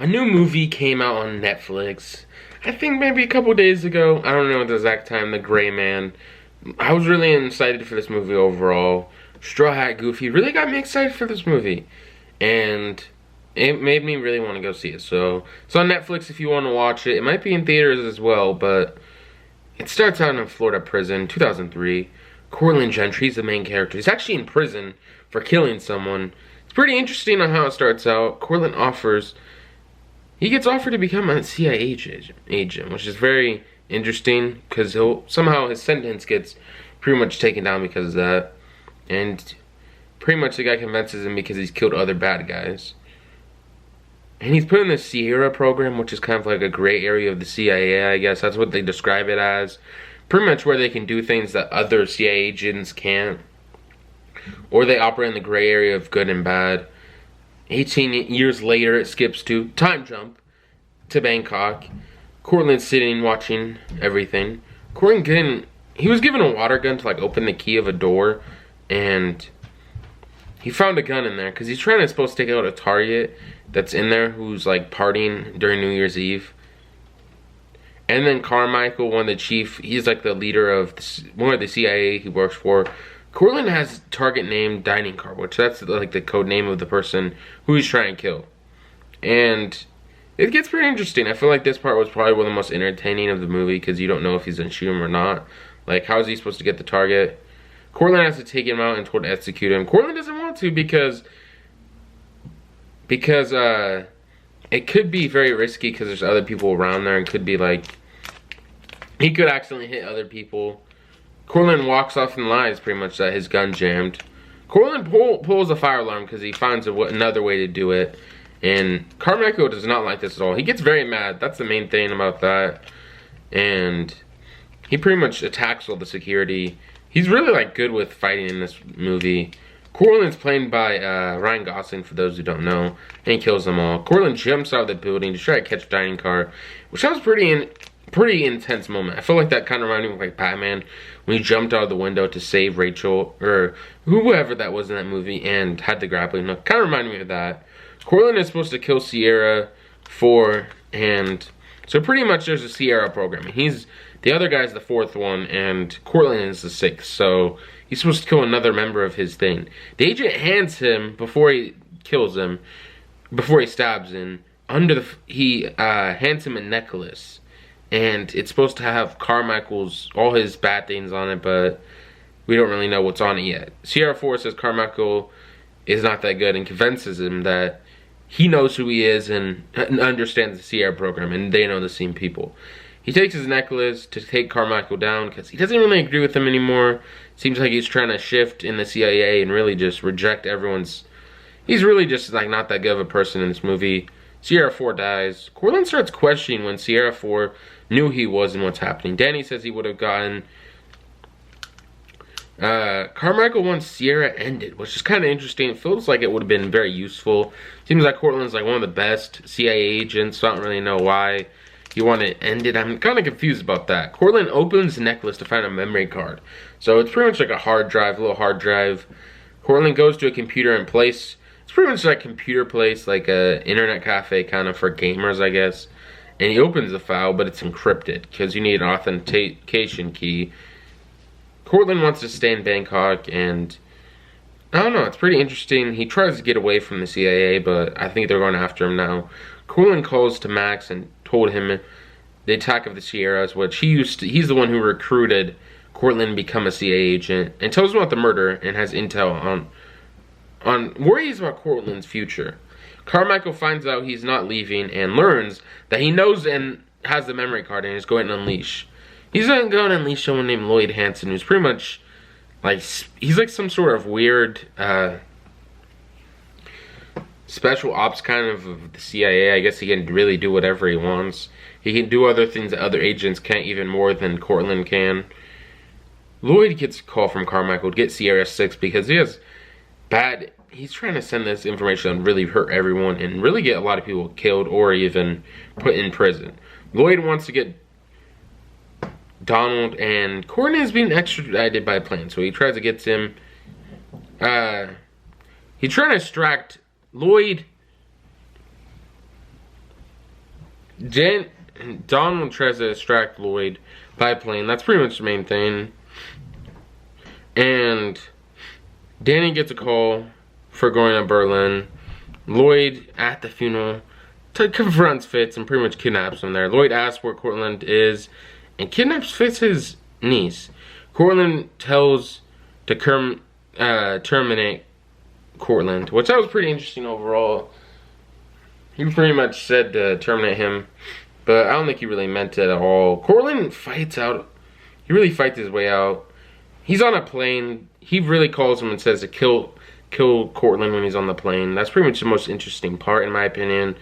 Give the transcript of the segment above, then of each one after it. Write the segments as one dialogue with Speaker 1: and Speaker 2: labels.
Speaker 1: A new movie came out on Netflix. I think maybe a couple days ago. I don't know the exact time. The Gray Man. I was really excited for this movie overall. Straw Hat Goofy really got me excited for this movie. And it made me really want to go see it. So it's on Netflix if you want to watch it. It might be in theaters as well, but it starts out in a Florida prison, 2003. Cortland Gentry's the main character. He's actually in prison for killing someone. It's pretty interesting on how it starts out. Cortland he gets offered to become a CIA agent, which is very interesting because somehow his sentence gets pretty much taken down because of that. And pretty much the guy convinces him because he's killed other bad guys. And he's put in the Sierra program, which is kind of like a gray area of the CIA, I guess. That's what they describe it as. Pretty much where they can do things that other CIA agents can't. Or they operate in the gray area of good and bad. 18 years later, it skips to time jump to Bangkok. Cortland's sitting watching everything. He was given a water gun to like open the key of a door, and he found a gun in there because he's supposed to take out a target that's in there who's like partying during New Year's Eve. And then Carmichael, one of the chief, he's like the leader of one of the CIA he works for. Cortland has a target named Dining Car, which that's like the code name of the person who he's trying to kill. And it gets pretty interesting. I feel like this part was probably one of the most entertaining of the movie because you don't know if he's gonna shoot him or not. Like, how is he supposed to get the target? Cortland has to take him out and told to execute him. Cortland doesn't want to because it could be very risky because there's other people around there and could be like he could accidentally hit other people. Cortland walks off and lies pretty much that his gun jammed. Cortland pulls a fire alarm because he finds another way to do it. And Carmichael does not like this at all. He gets very mad. That's the main thing about that. And he pretty much attacks all the security. He's really like good with fighting in this movie. Cortland's played by Ryan Gosling, for those who don't know, and he kills them all. Cortland jumps out of the building to try to catch Dining Car, which sounds pretty intense moment. I feel like that kind of reminded me of like Batman when he jumped out of the window to save Rachel or whoever that was in that movie and had the grappling hook. Kind of reminded me of that. Cortland is supposed to kill Sierra and so pretty much there's a Sierra program. The other guy's the fourth one and Cortland is the sixth. So he's supposed to kill another member of his thing. The agent hands him before he kills him, before he stabs him. He hands him a necklace. And it's supposed to have all his bad things on it, but we don't really know what's on it yet. Sierra 4 says Carmichael is not that good and convinces him that he knows who he is and understands the Sierra program, and they know the same people. He takes his necklace to take Carmichael down because he doesn't really agree with him anymore. Seems like he's trying to shift in the CIA and really just reject everyone's... He's really just like not that good of a person in this movie. Sierra 4 dies. Cortland starts questioning when Sierra 4 knew he was and what's happening. Danny says he would have gotten... Carmichael wants Sierra ended, which is kind of interesting. It feels like it would have been very useful. Seems like Cortland's like one of the best CIA agents, so I don't really know why he wanted it ended. I'm kind of confused about that. Cortland opens the necklace to find a memory card. So it's pretty much like a little hard drive. Cortland goes to a computer and place... It's pretty much like a computer place, like a internet cafe kind of for gamers, I guess. And he opens the file, but it's encrypted because you need an authentication key. Cortland wants to stay in Bangkok, and I don't know, it's pretty interesting. He tries to get away from the CIA, but I think they're going after him now. Cortland calls to Max and told him the attack of the Sierras, which he's the one who recruited Cortland to become a CIA agent, and tells him about the murder and has intel on worries about Cortland's future. Carmichael finds out he's not leaving and learns that he knows and has the memory card and is going to unleash. He's going to unleash someone named Lloyd Hansen, who's pretty much like, he's like some sort of weird special ops kind of the CIA. I guess he can really do whatever he wants. He can do other things that other agents can't, even more than Cortland can. Lloyd gets a call from Carmichael to get Sierra 6 because he's trying to send this information and really hurt everyone and really get a lot of people killed or even put in prison. Lloyd wants to get Donald, and Cortland is being extradited by a plane, so he tries to get him. He's trying to extract Lloyd Donald tries to distract Lloyd by plane. That's pretty much the main thing. And Danny gets a call for going to Berlin. Lloyd, at the funeral, confronts Fitz and pretty much kidnaps him there. Lloyd asks where Cortland is and kidnaps Fitz's niece. Cortland tells to terminate Cortland, which that was pretty interesting overall. He pretty much said to terminate him, but I don't think he really meant it at all. Cortland fights out. He really fights his way out. He's on a plane. He really calls him and says to kill Cortland when he's on the plane. That's pretty much the most interesting part, in my opinion.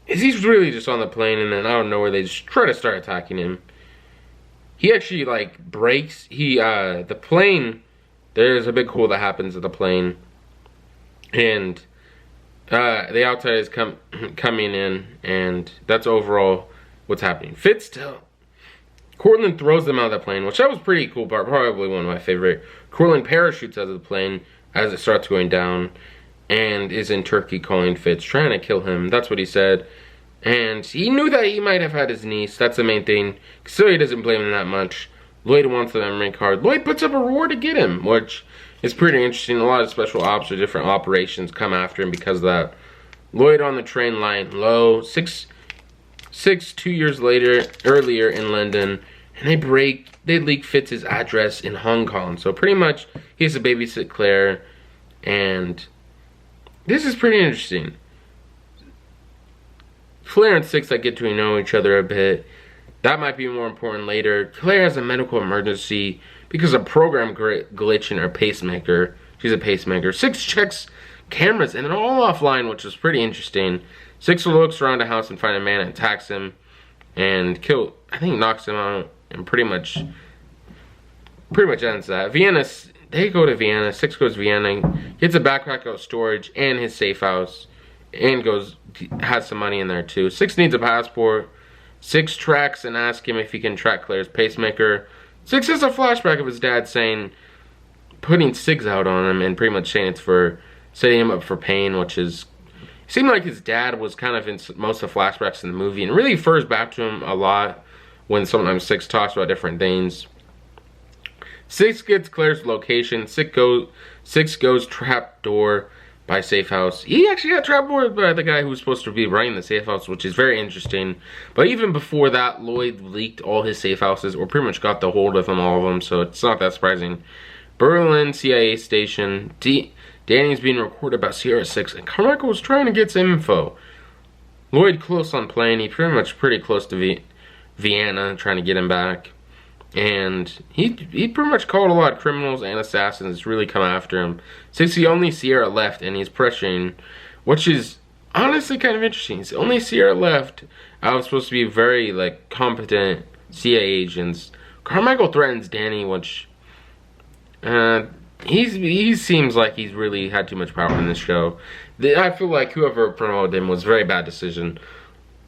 Speaker 1: Is he's really just on the plane, and then out of nowhere they just try to start attacking him. He actually like breaks. The plane. There's a big hole that happens at the plane, and the outside is coming in, and that's overall what's happening. Cortland throws them out of the plane, which that was pretty cool part, probably one of my favorite. Cortland parachutes out of the plane as it starts going down, and is in Turkey calling Fitz, trying to kill him. That's what he said. And he knew that he might have had his niece. That's the main thing. So he doesn't blame him that much. Lloyd wants the memory card. Lloyd puts up a reward to get him, which is pretty interesting. A lot of special ops or different operations come after him because of that. Lloyd on the train line low. 2 years earlier in London, and they leak Fitz's address in Hong Kong. So pretty much he has to babysit Claire, and this is pretty interesting. Claire and Six get to know each other a bit. That might be more important later. Claire has a medical emergency because of a program glitch in her pacemaker. She's a pacemaker. Six checks cameras and they're all offline, which is pretty interesting. Six looks around the house and finds a man and attacks him and knocks him out, and pretty much ends that. They go to Vienna. Six goes to Vienna, gets a backpack out of storage and his safe house, and has some money in there too. Six needs a passport. Six tracks and asks him if he can track Claire's pacemaker. Six has a flashback of his dad putting cigs out on him and pretty much saying it's for setting him up for pain, which is, it seemed like his dad was kind of in most of the flashbacks in the movie, and really refers back to him a lot when sometimes Six talks about different things. Six gets Claire's location. Six goes trap door by safe house. He actually got trapdoored by the guy who was supposed to be running the safe house, which is very interesting. But even before that, Lloyd leaked all his safe houses, or pretty much got the hold of them, all of them, so it's not that surprising. Berlin CIA station. Danny's being recorded about Sierra 6, and Carmichael was trying to get some info. Lloyd close on plane. He pretty close to Vienna, trying to get him back. And he pretty much called a lot of criminals and assassins really come after him. Since he only Sierra left and he's pressuring, which is honestly kind of interesting. It's only Sierra left. I was supposed to be very competent CIA agents. Carmichael threatens Danny, which he seems like he's really had too much power in this show. I feel like whoever promoted him was a very bad decision.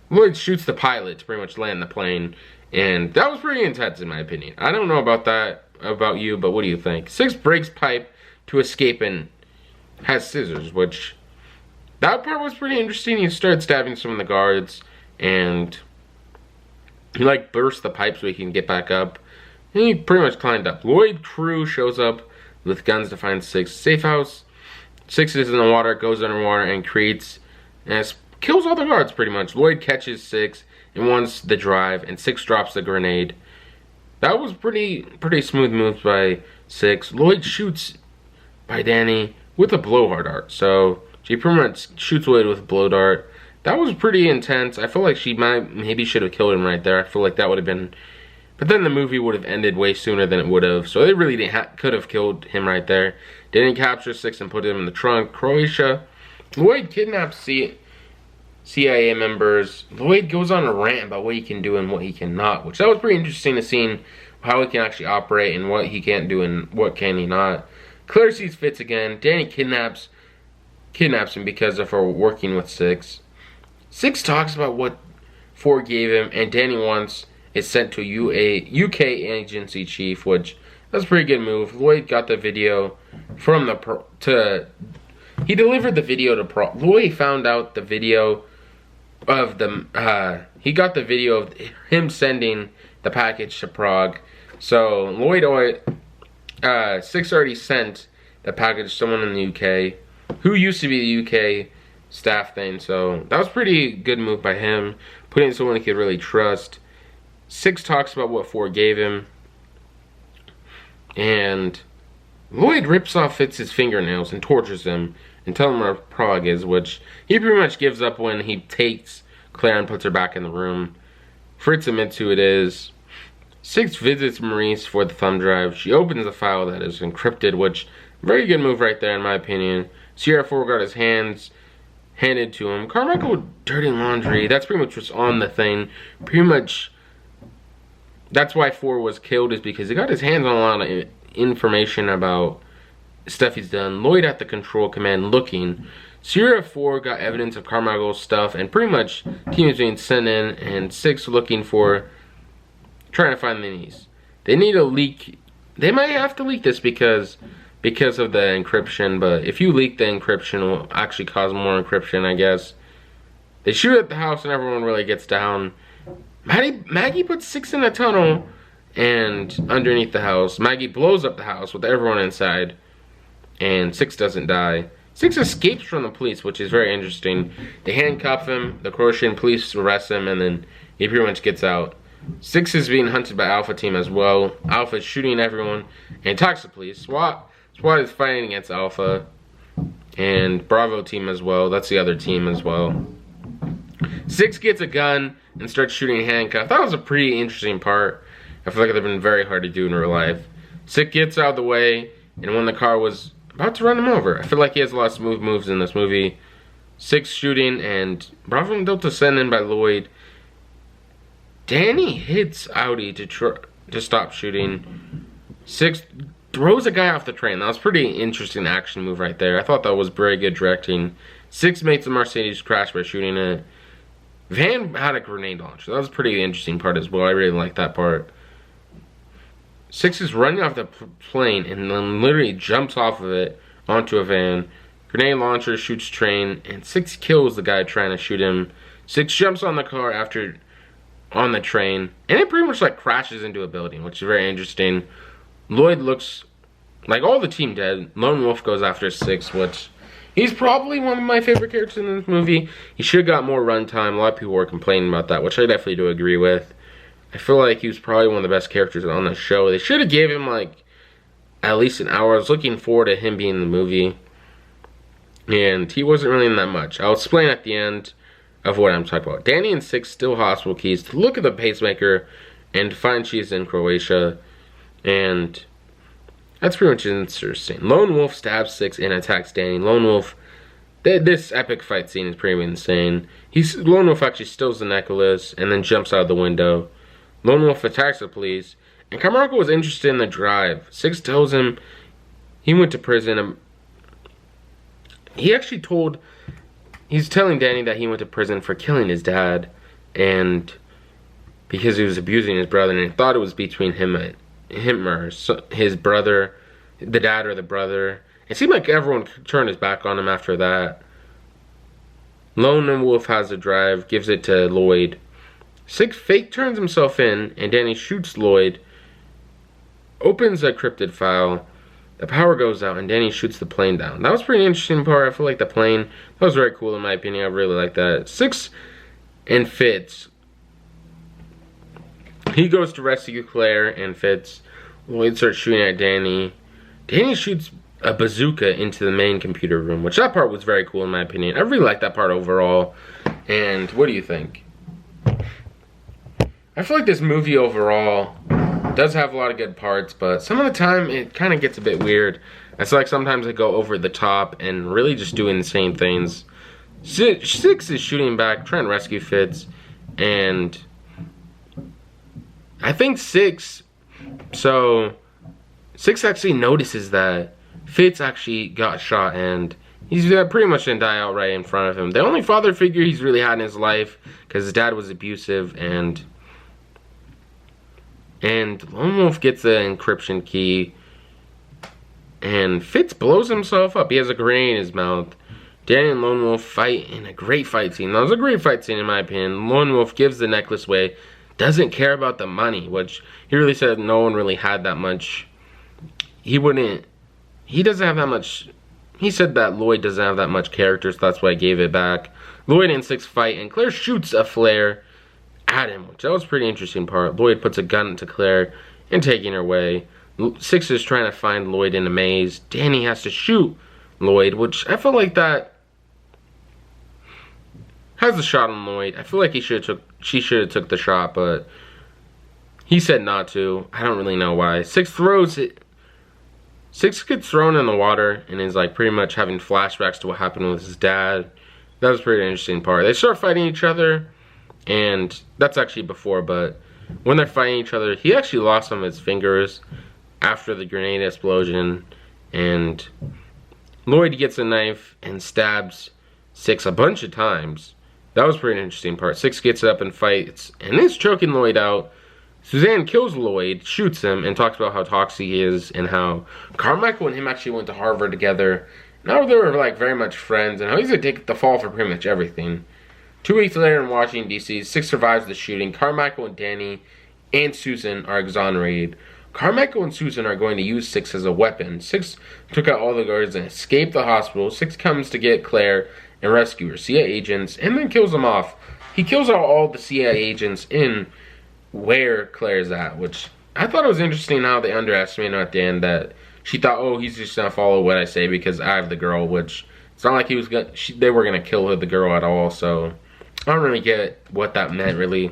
Speaker 1: Lloyd shoots the pilot to pretty much land the plane. And that was pretty intense in my opinion. I don't know about you, but what do you think? Six breaks pipe to escape and has scissors, which that part was pretty interesting. He started stabbing some of the guards and he burst the pipe so he can get back up. And he pretty much climbed up. Lloyd crew shows up with guns to find Six. Safe house. Six is in the water, goes underwater and kills all the guards pretty much. Lloyd catches Six and wants the drive, and Six drops the grenade. That was pretty smooth moves by Six. Lloyd shoots by Danny with a blowhard dart. So she pretty much shoots Lloyd with a blow dart. That was pretty intense. I feel like she maybe should have killed him right there. I feel like that would have been, but then the movie would have ended way sooner than it would have. So they really could have killed him right there. Danny captures Six and put him in the trunk. Croatia. Lloyd kidnaps CIA members. Lloyd goes on a rant about what he can do and what he cannot, which that was pretty interesting to see how he can actually operate and what he can't do and what can he not. Claire sees Fitz again. Danny kidnaps him because of her working with Six. Six talks about what Ford gave him, and Danny wants it sent to UK agency chief, which that's a pretty good move. Lloyd got the video from he delivered the video to Lloyd found out the video of the, he got the video of him sending the package to Prague. So Lloyd, Six already sent the package to someone in the UK, who used to be the UK staff thing. So that was pretty good move by him, putting someone he could really trust. Six talks about what Four gave him, and Lloyd rips off Fitz's fingernails and tortures him and tells him where Prague is, which he pretty much gives up when he takes Claire and puts her back in the room. Fritz admits who it is. Six visits Maurice for the thumb drive. She opens a file that is encrypted, which, very good move right there in my opinion. Sierra 4 got his hands handed to him. Carmichael dirty laundry. That's pretty much what's on the thing. Pretty much, that's why 4 was killed, is because he got his hands on a lot of information about stuff he's done. Lloyd at the control command looking. Sierra 4 got evidence of Carmichael's stuff, and pretty much team is being sent in, and 6 looking for, trying to find the niece. They need a leak. They might have to leak this because of the encryption, but if you leak the encryption, it will actually cause more encryption, I guess. They shoot at the house and everyone really gets down. Maggie puts 6 in a tunnel and underneath the house. Maggie blows up the house with everyone inside, and 6 doesn't die. 6 escapes from the police, which is very interesting. They handcuff him, the Croatian police arrest him, and then he pretty much gets out. 6 is being hunted by Alpha Team as well. Alpha is shooting everyone and talks to police. SWAT is fighting against Alpha, and Bravo Team as well. That's the other team as well. 6 gets a gun and starts shooting handcuffs. That was a pretty interesting part. I feel like it would have been very hard to do in real life. 6 gets out of the way, and when the car was about to run him over, I feel like he has a lot of smooth moves in this movie. 6 shooting, and Bravo and Delta sent in by Lloyd. Danny hits Audi to stop shooting. 6 throws a guy off the train. That was a pretty interesting action move right there. I thought that was very good directing. 6 makes the Mercedes crash by shooting it. Van had a grenade launcher. That was a pretty interesting part as well. I really liked that part. 6 is running off the plane and then literally jumps off of it onto a van. Grenade launcher shoots train, and 6 kills the guy trying to shoot him. 6 jumps on the car on the train, and it pretty much like crashes into a building, which is very interesting. Lloyd looks like all the team dead. Lone Wolf goes after 6, which he's probably one of my favorite characters in this movie. He should have got more runtime. A lot of people were complaining about that, which I definitely do agree with. I feel like he was probably one of the best characters on the show. They should have gave him like at least an hour. I was looking forward to him being in the movie, and he wasn't really in that much. I'll explain at the end of what I'm talking about. Danny and 6 steal hospital keys to look at the pacemaker and find she's in Croatia, and that's pretty much interesting. Lone Wolf stabs 6 and attacks Danny. Lone Wolf, this epic fight scene is pretty insane. Lone Wolf actually steals the necklace and then jumps out of the window. Lone Wolf attacks the police, and Carmichael was interested in the drive. 6 tells him he went to prison. He's telling Danny that he went to prison for killing his dad, and because he was abusing his brother, and he thought it was between him or his brother, the dad or the brother. It seemed like everyone turned his back on him after that. Lone Wolf has the drive, gives it to Lloyd. 6 fake turns himself in, and Danny shoots Lloyd, opens a encrypted file. The power goes out, and Danny shoots the plane down. That was a pretty interesting part. I feel like the plane, that was very cool in my opinion. I really like that. 6 and Fitz. He goes to rescue Claire and Fitz. Lloyd starts shooting at Danny. Danny shoots a bazooka into the main computer room, which that part was very cool in my opinion. I really like that part overall. And what do you think? I feel like this movie overall does have a lot of good parts, but some of the time it kind of gets a bit weird. I feel like sometimes they go over the top and really just doing the same things. 6 is shooting back, trying to rescue Fitz, and I think 6 actually notices that Fitz actually got shot, and he's pretty much gonna die outright in front of him. The only father figure he's really had in his life, because his dad was abusive, and Lone Wolf gets the encryption key, and Fitz blows himself up. He has a grenade in his mouth. Danny and Lone Wolf fight in a great fight scene. That was a great fight scene in my opinion. Lone Wolf gives the necklace away, doesn't care about the money, which he really said no one really had that much. He doesn't have that much. He said that Lloyd doesn't have that much character, so that's why I gave it back. Lloyd and Six fight, and Claire shoots a flare at him, which that was a pretty interesting part. Lloyd puts a gun to Claire and taking her away. Six is trying to find Lloyd in a maze. Danny has to shoot Lloyd, which I feel like that has a shot on Lloyd. I feel like she should have took the shot, but he said not to. I don't really know why. Six throws it. Six gets thrown in the water and is like pretty much having flashbacks to what happened with his dad. That was a pretty interesting part. They start fighting each other, and that's actually before, but when they're fighting each other, he actually lost some of his fingers after the grenade explosion, and Lloyd gets a knife and stabs Six a bunch of times. That was a pretty interesting part. Six gets up and fights, and is choking Lloyd out. Suzanne kills Lloyd, shoots him, and talks about how toxic he is, and how Carmichael and him actually went to Harvard together. Now they were like very much friends, and how he's gonna take the fall for pretty much everything. 2 weeks later in Washington, D.C., Six survives the shooting. Carmichael and Danny and Susan are exonerated. Carmichael and Susan are going to use Six as a weapon. Six took out all the guards and escaped the hospital. Six comes to get Claire and rescue her CIA agents, and then kills them off. He kills out all the CIA agents in where Claire's at, which I thought it was interesting how they underestimated him at the end, that she thought, oh, he's just gonna follow what I say because I have the girl, which it's not like they were gonna kill the girl at all, so I don't really get what that meant really.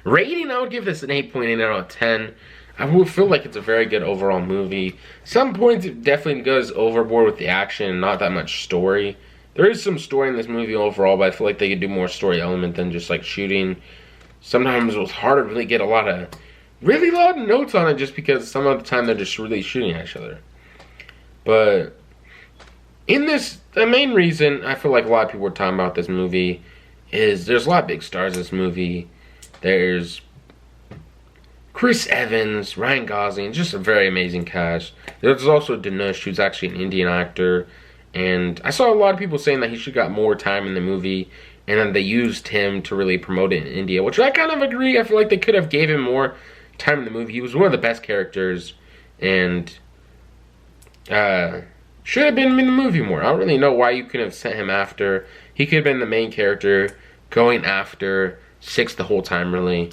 Speaker 1: Rating, I would give this an 8.8 out of 10. I would feel like it's a very good overall movie. Some points it definitely goes overboard with the action, not that much story. There is some story in this movie overall, but I feel like they could do more story element than just like shooting. Sometimes it was hard to really get a lot of notes on it just because some of the time they're just really shooting at each other. But in this, the main reason I feel like a lot of people were talking about this movie is there's a lot of big stars in this movie. There's Chris Evans, Ryan Gosling, just a very amazing cast. There's also Dinesh, who's actually an Indian actor. And I saw a lot of people saying that he should have got more time in the movie, and then they used him to really promote it in India, which I kind of agree. I feel like they could have gave him more time in the movie. He was one of the best characters, and should have been in the movie more. I don't really know why you couldn't have sent him after. He could have been the main character going after Six the whole time, really.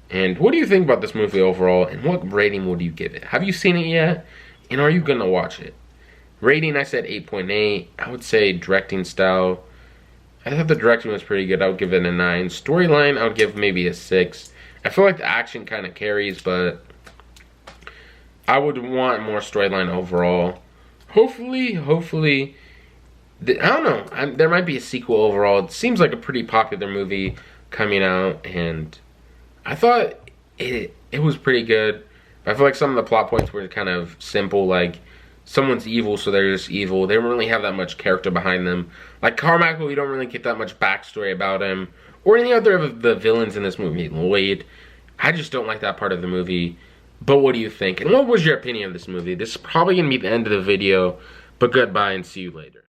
Speaker 1: And what do you think about this movie overall, and what rating would you give it? Have you seen it yet, and are you going to watch it? Rating, I said 8.8. I would say directing style, I thought the directing was pretty good. I would give it a 9. Storyline, I would give maybe a 6. I feel like the action kind of carries, but I would want more storyline overall. Hopefully, I don't know. There might be a sequel overall. It seems like a pretty popular movie coming out, and I thought it was pretty good. I feel like some of the plot points were kind of simple, like someone's evil, so they're just evil. They don't really have that much character behind them. Like Carmichael, you don't really get that much backstory about him, or any other of the villains in this movie. Lloyd, I just don't like that part of the movie. But what do you think? And what was your opinion of this movie? This is probably going to be the end of the video, but goodbye and see you later.